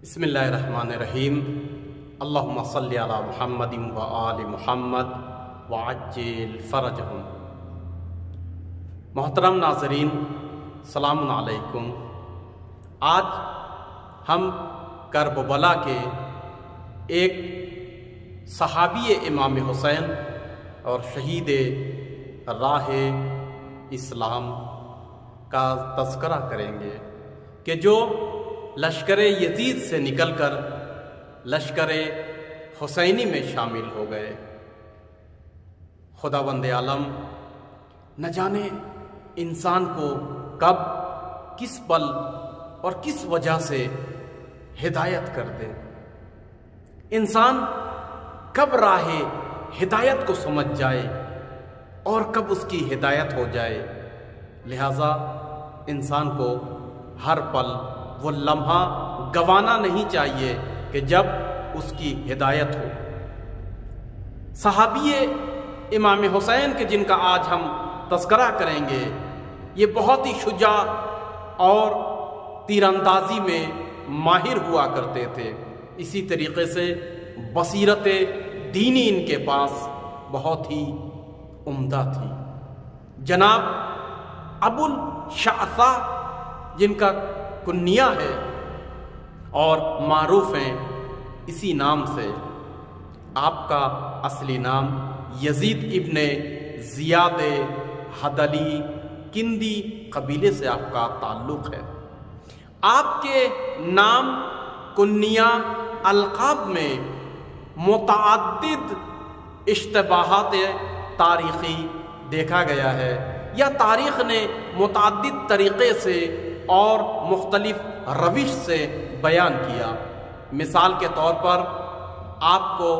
بسم اللہ الرحمن الرحیم۔ اللہم صلی علی محمد و آل محمد وعجل فرجہم۔ محترم ناظرین، سلام علیکم۔ آج ہم کربلا کے ایک صحابی امام حسین اور شہید راہ اسلام کا تذکرہ کریں گے کہ جو لشکر یزید سے نکل کر لشکر حسینی میں شامل ہو گئے۔ خداوند عالم نہ جانے انسان کو کب، کس پل اور کس وجہ سے ہدایت کر دے، انسان کب راہ ہدایت کو سمجھ جائے اور کب اس کی ہدایت ہو جائے۔ لہذا انسان کو ہر پل وہ لمحہ گنوانا نہیں چاہیے کہ جب اس کی ہدایت ہو۔ صحابی امام حسین کے جن کا آج ہم تذکرہ کریں گے، یہ بہت ہی شجاع اور تیر اندازی میں ماہر ہوا کرتے تھے۔ اسی طریقے سے بصیرت دینی ان کے پاس بہت ہی عمدہ تھی۔ جناب ابو الشعثاء جن کا کنیہ ہے اور معروف ہیں اسی نام سے، آپ کا اصلی نام یزید ابن زیاد حدلی کندی قبیلے سے آپ کا تعلق ہے۔ آپ کے نام، کنیہ، القاب میں متعدد اشتباہات تاریخی دیکھا گیا ہے، یا تاریخ نے متعدد طریقے سے اور مختلف روش سے بیان کیا۔ مثال کے طور پر آپ کو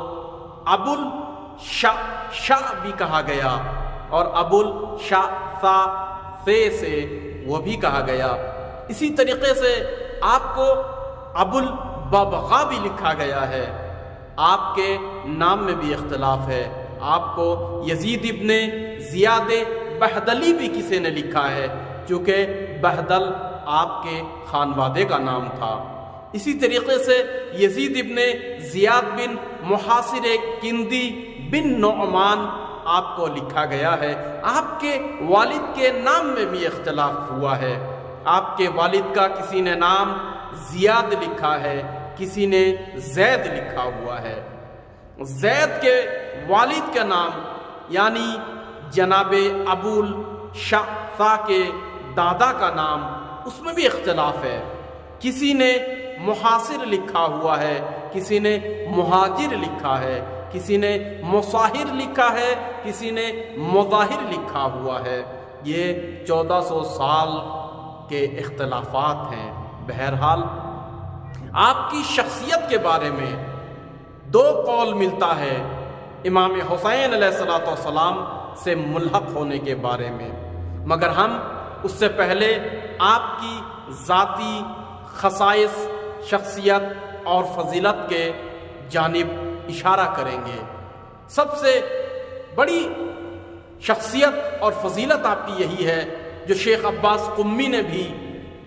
ابو الشعثاء بھی کہا گیا اور ابو الشعثاء سے وہ بھی کہا گیا۔ اسی طریقے سے آپ کو ابو الببغاء بھی لکھا گیا ہے۔ آپ کے نام میں بھی اختلاف ہے۔ آپ کو یزید ابن زیاد بہدلی بھی کسی نے لکھا ہے، چونکہ بہدل آپ کے خانوادے کا نام تھا۔ اسی طریقے سے یزید ابن زیاد بن محاصر کندی بن نعمان آپ کو لکھا گیا ہے۔ آپ کے والد کے نام میں بھی اختلاف ہوا ہے۔ آپ کے والد کا کسی نے نام زیاد لکھا ہے، کسی نے زید لکھا ہوا ہے۔ زید کے والد کا نام یعنی جناب ابو الشعثاء کے دادا کا نام، اس میں بھی اختلاف ہے۔ کسی نے محاصر لکھا ہوا ہے، کسی نے مہاجر لکھا ہے، کسی نے مصاہر لکھا ہے، کسی نے مظاہر لکھا ہوا ہے۔ یہ 1400 سال کے اختلافات ہیں۔ بہرحال آپ کی شخصیت کے بارے میں دو قول ملتا ہے امام حسین علیہ السلام سے ملحق ہونے کے بارے میں، مگر ہم اس سے پہلے آپ کی ذاتی خصائص، شخصیت اور فضیلت کے جانب اشارہ کریں گے۔ سب سے بڑی شخصیت اور فضیلت آپ کی یہی ہے جو شیخ عباس قمی نے بھی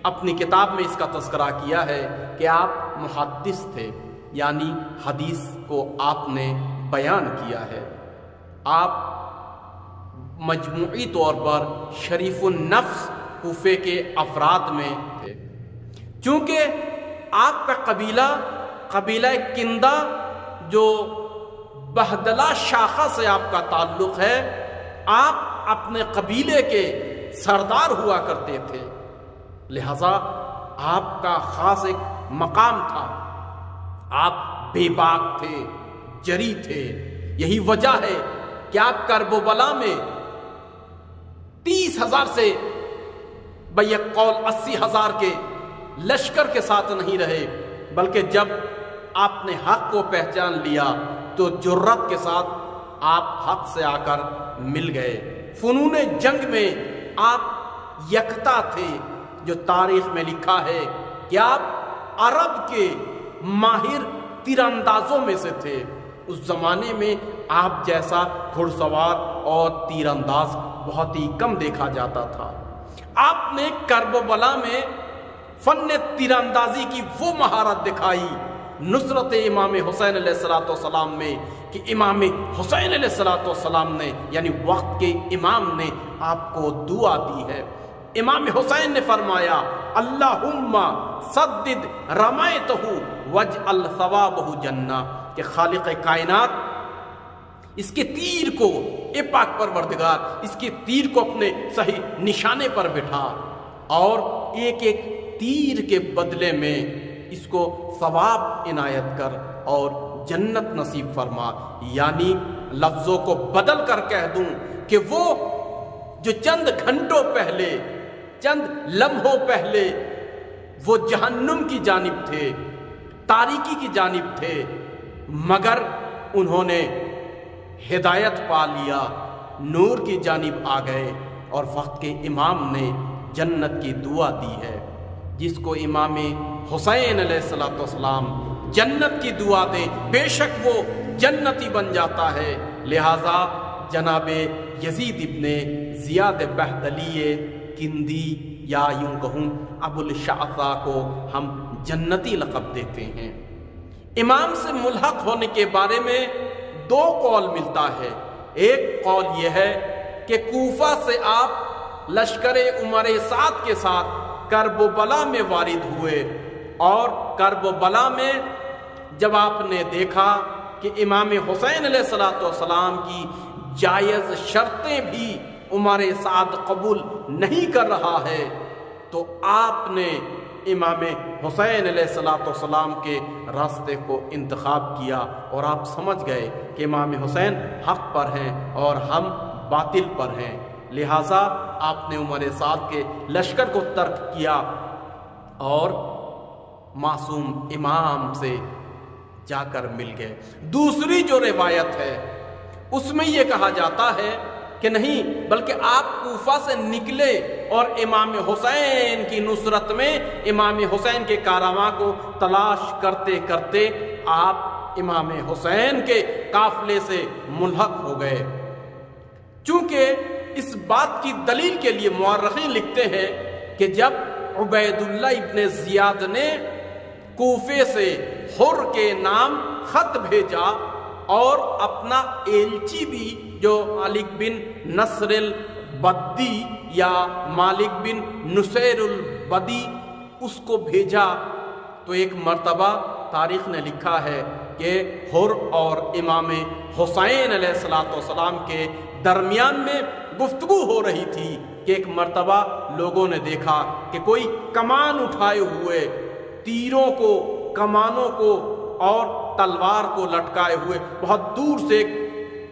اپنی کتاب میں اس کا تذکرہ کیا ہے کہ آپ محدث تھے، یعنی حدیث کو آپ نے بیان کیا ہے۔ آپ مجموعی طور پر شریف النفس کوفے کے افراد میں تھے۔ چونکہ آپ کا قبیلہ کندہ جو بہدلہ شاخہ سے آپ کا تعلق ہے، آپ اپنے قبیلے کے سردار ہوا کرتے تھے، لہذا آپ کا خاص ایک مقام تھا۔ آپ بے باک تھے، جری تھے۔ یہی وجہ ہے کہ آپ کربلا میں 30,000 سے بیک قول 80,000 کے لشکر کے ساتھ نہیں رہے، بلکہ جب آپ نے حق کو پہچان لیا تو جرات کے ساتھ آپ حق سے آ کر مل گئے۔ فنون جنگ میں آپ یکتا تھے، جو تاریخ میں لکھا ہے کہ آپ عرب کے ماہر تیر اندازوں میں سے تھے۔ اس زمانے میں آپ جیسا گھڑ سوار اور تیر انداز بہت ہی کم دیکھا جاتا تھا۔ آپ نے کربلا میں فن تیراندازی کی وہ مہارت دکھائی نصرت امام حسین علیہ السلام میں کہ امام حسین علیہ السلام نے یعنی وقت کے امام نے آپ کو دعا دی ہے۔ امام حسین نے فرمایا اللہم سدد رمیتہ واجعل ثوابہ جنہ، کہ خالق کائنات اس کے تیر کو، اے پاک پروردگار اس کے تیر کو اپنے صحیح نشانے پر بٹھا اور ایک ایک تیر کے بدلے میں اس کو ثواب عنایت کر اور جنت نصیب فرما۔ یعنی لفظوں کو بدل کر کہہ دوں کہ وہ جو چند گھنٹوں پہلے، چند لمحوں پہلے وہ جہنم کی جانب تھے، تاریکی کی جانب تھے، مگر انہوں نے ہدایت پا لیا، نور کی جانب آ گئے اور وقت کے امام نے جنت کی دعا دی ہے۔ جس کو امام حسین علیہ السلام جنت کی دعا دے بے شک وہ جنتی بن جاتا ہے۔ لہٰذا جناب یزید ابن زیاد بہدلی کندی یا یوں کہوں ابو الشعثاء کو ہم جنتی لقب دیتے ہیں۔ امام سے ملحق ہونے کے بارے میں دو قول ملتا ہے۔ ایک قول یہ ہے کہ کوفہ سے آپ لشکر عمر سعد کے ساتھ کرب و بلا میں وارد ہوئے اور کرب و بلا میں جب آپ نے دیکھا کہ امام حسین علیہ السلام کی جائز شرطیں بھی عمر سعد قبول نہیں کر رہا ہے تو آپ نے امام حسین علیہ السلام کے راستے کو انتخاب کیا اور آپ سمجھ گئے کہ امام حسین حق پر ہیں اور ہم باطل پر ہیں، لہٰذا آپ نے عمر سعد کے لشکر کو ترک کیا اور معصوم امام سے جا کر مل گئے۔ دوسری جو روایت ہے اس میں یہ کہا جاتا ہے کہ نہیں بلکہ آپ کوفہ سے نکلے اور امام حسین کی نصرت میں امام حسین کے کارواں کو تلاش کرتے کرتے آپ امام حسین کے قافلے سے ملحق ہو گئے۔ چونکہ اس بات کی دلیل کے لیے مورخین لکھتے ہیں کہ جب عبید اللہ ابن زیاد نے کوفے سے حر کے نام خط بھیجا اور اپنا ایلچی بھی جو مالک بن نصر البدی یا مالک بن نصیر البدی اس کو بھیجا تو ایک مرتبہ تاریخ نے لکھا ہے کہ حر اور امام حسین علیہ السلام کے درمیان میں گفتگو ہو رہی تھی کہ ایک مرتبہ لوگوں نے دیکھا کہ کوئی کمان اٹھائے ہوئے تیروں کو، کمانوں کو اور تلوار کو لٹکائے ہوئے بہت دور سے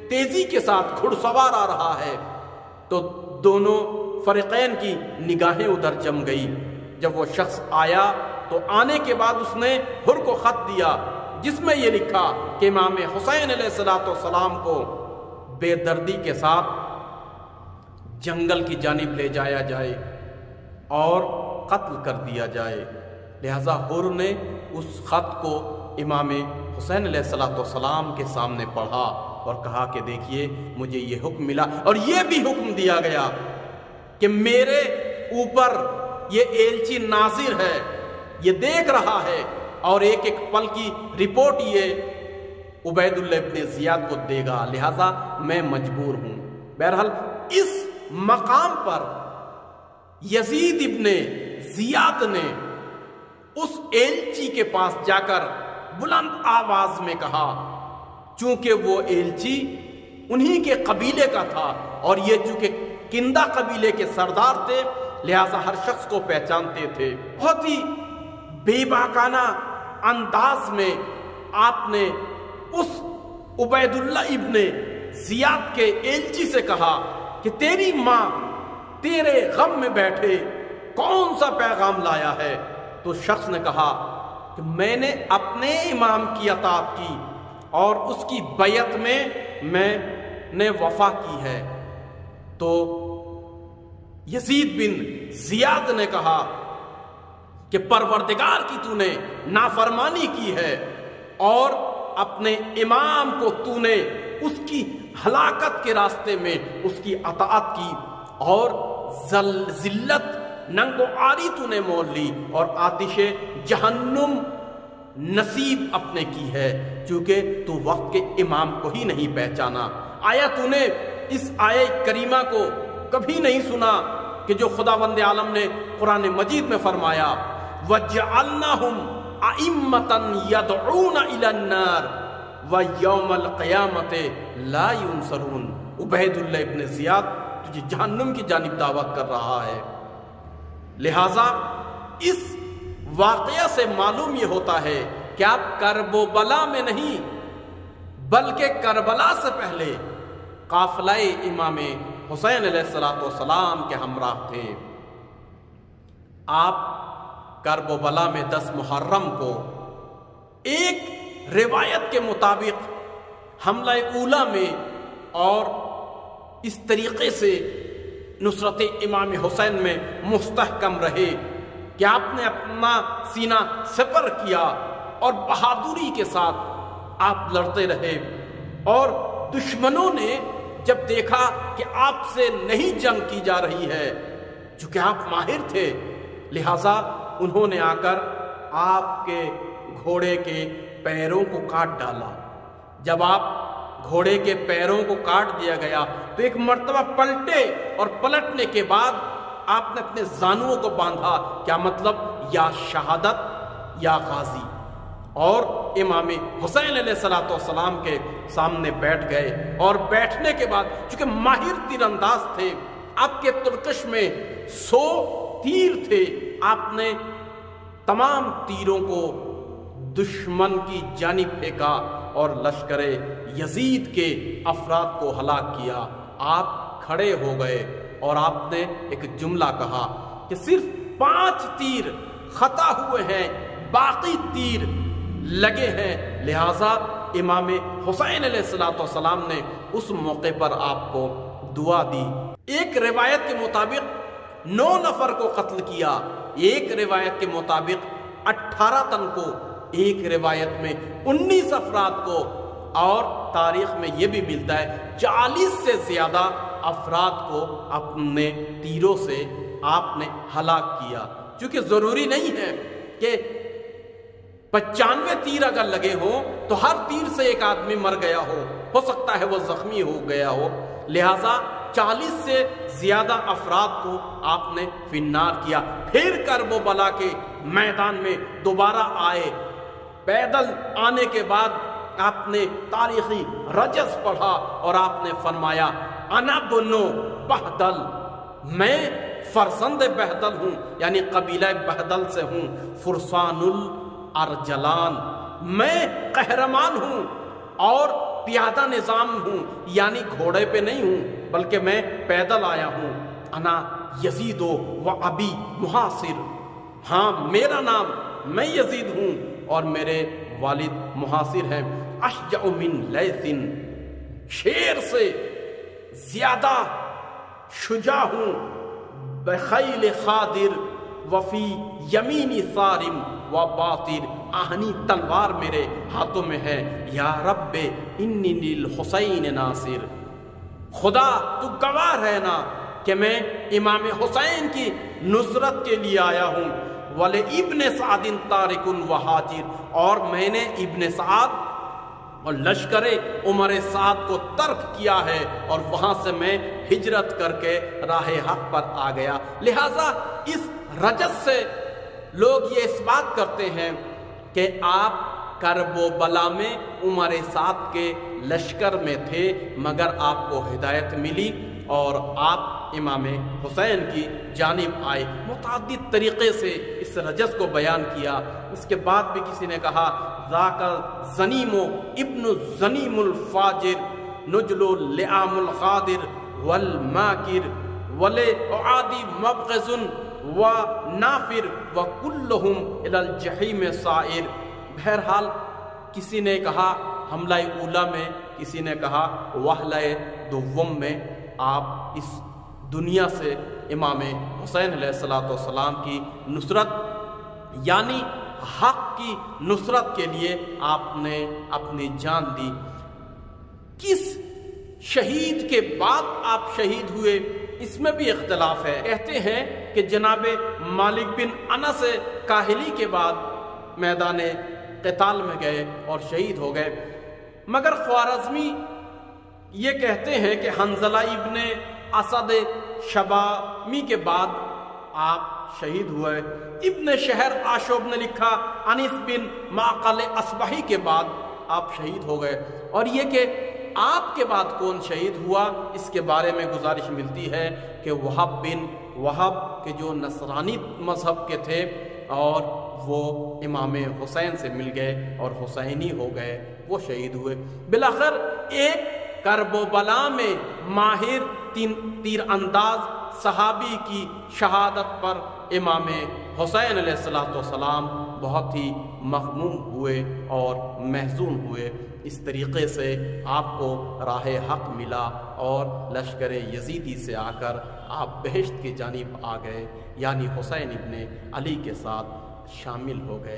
تیزی کے ساتھ گھڑ سوار آ رہا ہے۔ تو دونوں فریقین کی نگاہیں ادھر جم گئی۔ جب وہ شخص آیا تو آنے کے بعد اس نے حر کو خط دیا جس میں یہ لکھا کہ امام حسین علیہ السلام کو بے دردی کے ساتھ جنگل کی جانب لے جایا جائے اور قتل کر دیا جائے۔ لہذا حر نے اس خط کو امام حسین علیہ السلام کے سامنے پڑھا اور کہا کہ دیکھیے مجھے یہ حکم ملا اور یہ بھی حکم دیا گیا کہ میرے اوپر یہ ایلچی ناظر ہے، یہ دیکھ رہا ہے اور ایک ایک پل کی رپورٹ یہ عبید اللہ ابن زیاد کو دے گا، لہذا میں مجبور ہوں۔ بہرحال اس مقام پر یزید ابن زیاد نے اس ایلچی کے پاس جا کر بلند آواز میں کہا، چونکہ وہ ایلچی انہی کے قبیلے کا تھا اور یہ چونکہ کندہ قبیلے کے سردار تھے لہذا ہر شخص کو پہچانتے تھے۔ بہت ہی بے باکانہ انداز میں آپ نے اس عبید اللہ ابن زیاد کے ایلچی سے کہا کہ تیری ماں تیرے غم میں بیٹھے کون سا پیغام لایا ہے؟ تو شخص نے کہا کہ میں نے اپنے امام کی اطاعت کی اور اس کی بیعت میں نے وفا کی ہے۔ تو یزید بن زیاد نے کہا کہ پروردگار کی تو نے نافرمانی کی ہے اور اپنے امام کو تو نے اس کی ہلاکت کے راستے میں اس کی اطاعت کی اور ذلت ننگ و آری تو نے مول لی اور آتش جہنم نصیب اپنے کی ہے، چونکہ تو وقت کے امام کو ہی نہیں پہچانا۔ آیا تو نے اس آیہ کریمہ کو کبھی نہیں سنا کہ جو خداوند عالم نے قرآن مجید میں فرمایا وَجَعَلْنَاهُمْ أَئِمَّةً يَدْعُونَ إِلَى النَّارِ وَيَوْمَ الْقِيَامَةِ لَا يُنصَرُونَ۔ عبید اللہ ابن زیاد تجھے جہنم کی جانب دعوت کر رہا ہے۔ لہٰذا اس واقعہ سے معلوم یہ ہوتا ہے کہ آپ کرب و بلا میں نہیں بلکہ کربلا سے پہلے قافلہ امام حسین علیہ السلام کے ہمراہ تھے۔ آپ کرب و بلا میں 10 محرم کو ایک روایت کے مطابق حملہ اولا میں اور اس طریقے سے نصرت امام حسین میں مستحکم رہے کہ آپ نے اپنا سینہ سپر کیا اور بہادری کے ساتھ آپ لڑتے رہے، اور دشمنوں نے جب دیکھا کہ آپ سے نہیں جنگ کی جا رہی ہے، چونکہ آپ ماہر تھے، لہٰذا انہوں نے آ کر آپ کے گھوڑے کے پیروں کو کاٹ ڈالا۔ جب آپ گھوڑے کے پیروں کو کاٹ دیا گیا تو ایک مرتبہ پلٹے، اور پلٹنے کے بعد آپ نے اپنے زانوؤں کو باندھا، کیا مطلب یا شہادت یا غازی، اور امام حسین علیہ السلام کے سامنے بیٹھ گئے، اور بیٹھنے کے بعد چونکہ ماہر تیر انداز تھے، آپ کے ترکش میں 100 تیر تھے، آپ نے تمام تیروں کو دشمن کی جانب پھینکا اور لشکر یزید کے افراد کو ہلاک کیا۔ آپ کھڑے ہو گئے اور آپ نے ایک جملہ کہا کہ صرف 5 تیر خطا ہوئے ہیں، باقی تیر لگے ہیں، لہٰذا امام حسین علیہ السلام نے اس موقع پر آپ کو دعا دی۔ ایک روایت کے مطابق 9 نفر کو قتل کیا، ایک روایت کے مطابق 18 تن کو، ایک روایت میں 19 افراد کو، اور تاریخ میں یہ بھی ملتا ہے 40 سے زیادہ افراد کو اپنے تیروں سے آپ نے ہلاک کیا۔ چونکہ ضروری نہیں ہے کہ 95 تیر اگر لگے ہوں تو ہر تیر سے ایک آدمی مر گیا ہو سکتا ہے وہ زخمی ہو گیا ہو، لہٰذا 40 سے زیادہ افراد کو آپ نے فنار کیا۔ پھر کرب و بلا کے میدان میں دوبارہ آئے، پیدل آنے کے بعد آپ نے تاریخی رجز پڑھا اور آپ نے فرمایا انا بنو بہدل، میں فرزند بہدل ہوں، یعنی قبیلہ بہدل سے ہوں، فرسان الارجلان، میں قہرمان ہوں اور پیادہ نظام ہوں، یعنی گھوڑے پہ نہیں ہوں بلکہ میں پیدل آیا ہوں۔ انا یزید و ابی محاصر، ہاں میرا نام، میں یزید ہوں اور میرے والد محاصر ہیں۔ اشجع من لیث، شیر سے زیادہ شجاع ہوں، بخیل خادر وفی یمینی صارم و باطر، آہنی تلوار میرے ہاتھوں میں ہے۔ یا رب انی للحسین ناصر، خدا تو گواہ ہے نا کہ میں امام حسین کی نصرت کے لیے آیا ہوں۔ وَلِابْنِ سَعْدٍ تَارِكٌ وَحَاجِرٌ، اور میں نے ابن سعد اور لشکر عمر سعد کو ترک کیا ہے اور وہاں سے میں ہجرت کر کے راہ حق پر آ گیا۔ لہٰذا اس رجز سے لوگ یہ اس بات کرتے ہیں کہ آپ کرب و بلا میں عمر سعد کے لشکر میں تھے، مگر آپ کو ہدایت ملی اور آپ امام حسین کی جانب آئے۔ متعدد طریقے سے اس رجز کو بیان کیا۔ اس کے بعد بھی کسی نے کہا ذاک زنیم ابن زنیم الفاجر نجل اللعام الغادر والماکر ولعادی مبغض ونافر وکلہم الی الجحیم سائر۔ بہرحال کسی نے کہا حملہ اولا میں، کسی نے کہا وحلہ دوم میں آپ اس دنیا سے امام حسین علیہ السلام کی نصرت یعنی حق کی نصرت کے لیے آپ نے اپنی جان دی۔ کس شہید کے بعد آپ شہید ہوئے اس میں بھی اختلاف ہے۔ کہتے ہیں کہ جناب مالک بن انس کاہلی کے بعد میدان قتال میں گئے اور شہید ہو گئے، مگر خوارزمی یہ کہتے ہیں کہ حنظلہ ابن اسد شبامی کے بعد آپ شہید ہوئے۔ ابن شہر آشوب نے لکھا انیس بن معقل اصبحی کے بعد آپ شہید ہو گئے، اور یہ کہ آپ کے بعد کون شہید ہوا اس کے بارے میں گزارش ملتی ہے کہ وہب بن وہب کے جو نصرانی مذہب کے تھے، اور وہ امام حسین سے مل گئے اور حسینی ہو گئے، وہ شہید ہوئے۔ بالآخر ایک کرب و بلا میں ماہر تیر انداز صحابی کی شہادت پر امام حسین علیہ السلام بہت ہی مغموم ہوئے اور محزون ہوئے۔ اس طریقے سے آپ کو راہ حق ملا اور لشکر یزیدی سے آ کر آپ بہشت کی جانب آ گئے، یعنی حسین ابن علی کے ساتھ شامل ہو گئے۔